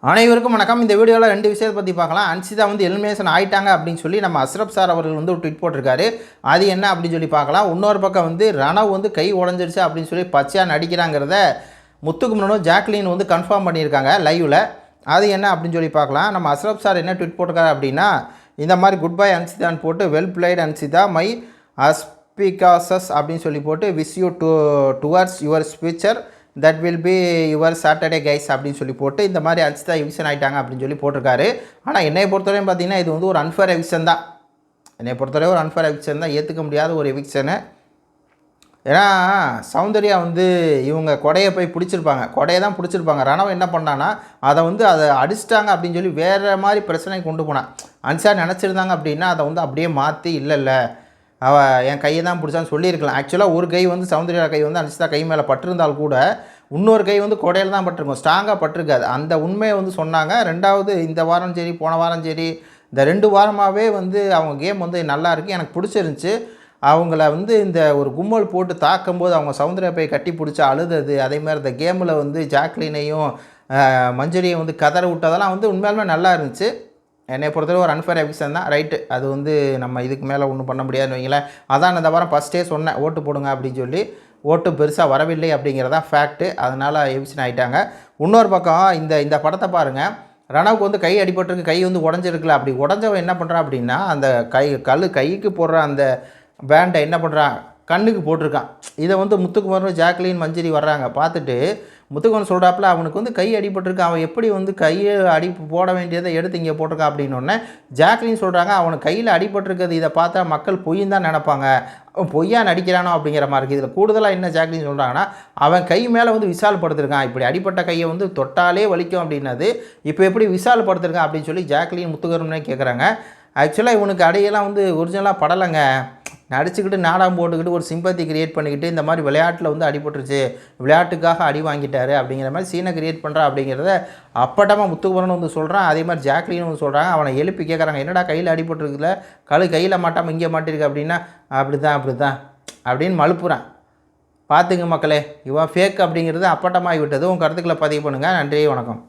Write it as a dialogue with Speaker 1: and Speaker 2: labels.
Speaker 1: அனைவருக்கும் வணக்கம். இந்த வீடியோவில் 2 விஷயத்தை பற்றி பார்க்கலாம். அன்சிதா வந்து எலிமினேஷன் ஆயிட்டாங்க அப்படின்னு சொல்லி நம்ம அஸ்ரப் சார் அவர்கள் வந்து ஒரு ட்வீட் போட்டிருக்காரு. அது என்ன அப்படின்னு சொல்லி பார்க்கலாம். இன்னொரு பக்கம் வந்து ரணவ் வந்து கை உடஞ்சிருச்சு அப்படின்னு சொல்லி பச்சையாக நடிக்கிறாங்கிறத முத்துக்குமரனும் ஜாக்லின் வந்து கன்ஃபார்ம் பண்ணியிருக்காங்க லைவில். அது என்ன அப்படின்னு சொல்லி பார்க்கலாம். நம்ம அஸ்ரப் சார் என்ன ட்வீட் போட்டிருக்காரு அப்படின்னா, இந்த மாதிரி குட் பை அன்சிதான்னு போட்டு வெல் பிளேட் அன்சிதா மை அஸ்பிகாசஸ் அப்படின்னு சொல்லி போட்டு wish you towards your future that will be your Saturday guys அப்படின்னு சொல்லி போட்டு இந்த மாதிரி அன்சிதா எவிக்ஷன் ஆகிட்டாங்க அப்படின்னு சொல்லி போட்டிருக்காரு. ஆனால் என்னை பொறுத்தவரையும் பார்த்தீங்கன்னா இது வந்து ஒரு அன்ஃபேர் எவிக்ஷன் தான். என்னை பொறுத்தவரை ஒரு அன்ஃபேர் எவிக்ஷன் தான், ஏற்றுக்க முடியாத ஒரு எவிக்ஷனு. ஏன்னா சௌந்தர்யா வந்து இவங்க கொடையை போய் பிடிச்சிருப்பாங்க, கொடையை தான் பிடிச்சிருப்பாங்க. ரணவ் என்ன பண்ணான்னா அதை அடிச்சிட்டாங்க அப்படின்னு சொல்லி வேறு மாதிரி பிரச்சனை கொண்டு போனான். அன்சிதா நினச்சிருந்தாங்க அப்படின்னா அதை வந்து அப்படியே மாற்றி இல்லை அவள் என் கையை தான் பிடிச்சான்னு சொல்லியிருக்கலாம். ஆக்சுவலாக ஒரு கை வந்து சௌந்தர்யா கை வந்து அன்சிதா கை மேலே பட்டிருந்தால் கூட இன்னொரு கை வந்து கொடையில் தான் பட்டிருக்கும், ஸ்ட்ராங்காக பட்டிருக்காது. அந்த உண்மையை வந்து சொன்னாங்க. ரெண்டாவது இந்த வாரம் சரி போன வாரம் சரி இந்த 2 வாரமாகவே வந்து அவங்க கேம் வந்து நல்லா இருக்குது, எனக்கு பிடிச்சிருந்துச்சி. அவங்கள வந்து இந்த ஒரு கும்பல் போட்டு தாக்கும்போது அவங்க சௌந்தர்யா போய் கட்டி பிடிச்சி அழுதது, அதேமாதிரி இந்த கேமில் வந்து ஜாக்லினையும் மஞ்சரியும் வந்து கதற விட்டதெல்லாம் வந்து உண்மையாலுமே நல்லா இருந்துச்சு. என்னை பொறுத்தவரை ஒரு அன்ஃபேர் எவிக்ஷன் தான், ரைட்டு. அது வந்து நம்ம இதுக்கு மேலே ஒன்றும் பண்ண முடியாதுன்னு வைங்களேன். அதான் இந்த வாரம் ஃபஸ்ட்டே சொன்னேன் ஓட்டு போடுங்க அப்படின்னு சொல்லி. ஓட்டு பெருசாக வரவில்லை அப்படிங்கிறதான் ஃபேக்ட்டு. அதனால் எவிக்ஷன் ஆகிட்டாங்க. இன்னொரு பக்கம் இந்த படத்தை பாருங்கள். ரணவுக்கு வந்து கை அடிபட்டிருக்கு, கை வந்து உடஞ்சிருக்குல்ல. அப்படி உடஞ்சவன் என்ன பண்ணுறான் அப்படின்னா அந்த கைக்கு போடுற அந்த பேண்டை என்ன பண்ணுறான், கண்ணுக்கு போட்டிருக்கான். இதை வந்து முத்துக்குமரன் ஜாக்லின் மஞ்சரி வர்றாங்க பார்த்துட்டு முத்துக்குமரன் சொல்கிறாப்புல அவனுக்கு வந்து கை அடிபட்டிருக்கு, அவன் எப்படி வந்து கையை போட வேண்டியதை எடுத்து இங்கே போட்டிருக்கான் அப்படின்னோடனே ஜாக்லின் சொல்கிறாங்க அவனுக்கு கையில் அடிபட்டிருக்கிறது இதை பார்த்தா மக்கள் பொய்யும் தான் நினைப்பாங்க, அவன் பொய்யா நடிக்கிறானோ அப்படிங்கிற மாதிரி இருக்குது. இதில் கூடுதலாக என்ன ஜாக்லின் சொல்கிறாங்கன்னா அவன் கை மேலே வந்து விஷால் படுத்திருக்கான், இப்படி அடிப்பட்ட கையை வந்து தொட்டாலே வலிக்கும் அப்படின்னது இப்போ எப்படி விஷால் படுத்திருக்கான் அப்படின்னு சொல்லி ஜாக்லின் முத்துக்குமரனே கேட்குறாங்க. ஆக்சுவலாக இவனுக்கு அடையெல்லாம் வந்து ஒரிஜினலாக படலைங்க, நடிச்சுக்கிட்டு நாடகம் போட்டுக்கிட்டு ஒரு சிம்பத்தி கிரியேட் பண்ணிக்கிட்டு இந்த மாதிரி விளையாட்டில் வந்து அடிபட்டுருச்சு, விளையாட்டுக்காக அடி வாங்கிட்டாரு அப்படிங்கிற மாதிரி சீனை கிரியேட் பண்ணுறான் அப்படிங்கிறத அப்பட்டமாக முத்துக்குமரன் வந்து சொல்கிறான். அதே மாதிரி ஜாக்லின்னு வந்து சொல்கிறாங்க. அவனை எழுப்பி கேட்குறாங்க என்னடா கையில் அடிபட்டுருக்குல்ல, கையில் மாட்டாமல் இங்கே மாட்டிருக்கு அப்படின்னா அப்படி தான் அப்படின்னு மழுப்புறான். பார்த்துங்க மக்களே, இவன் ஃபேக் அப்படிங்கிறது அப்பட்டமாகி விட்டது. உங்கள் கருத்துக்களை பதிவு பண்ணுங்கள். நன்றி, வணக்கம்.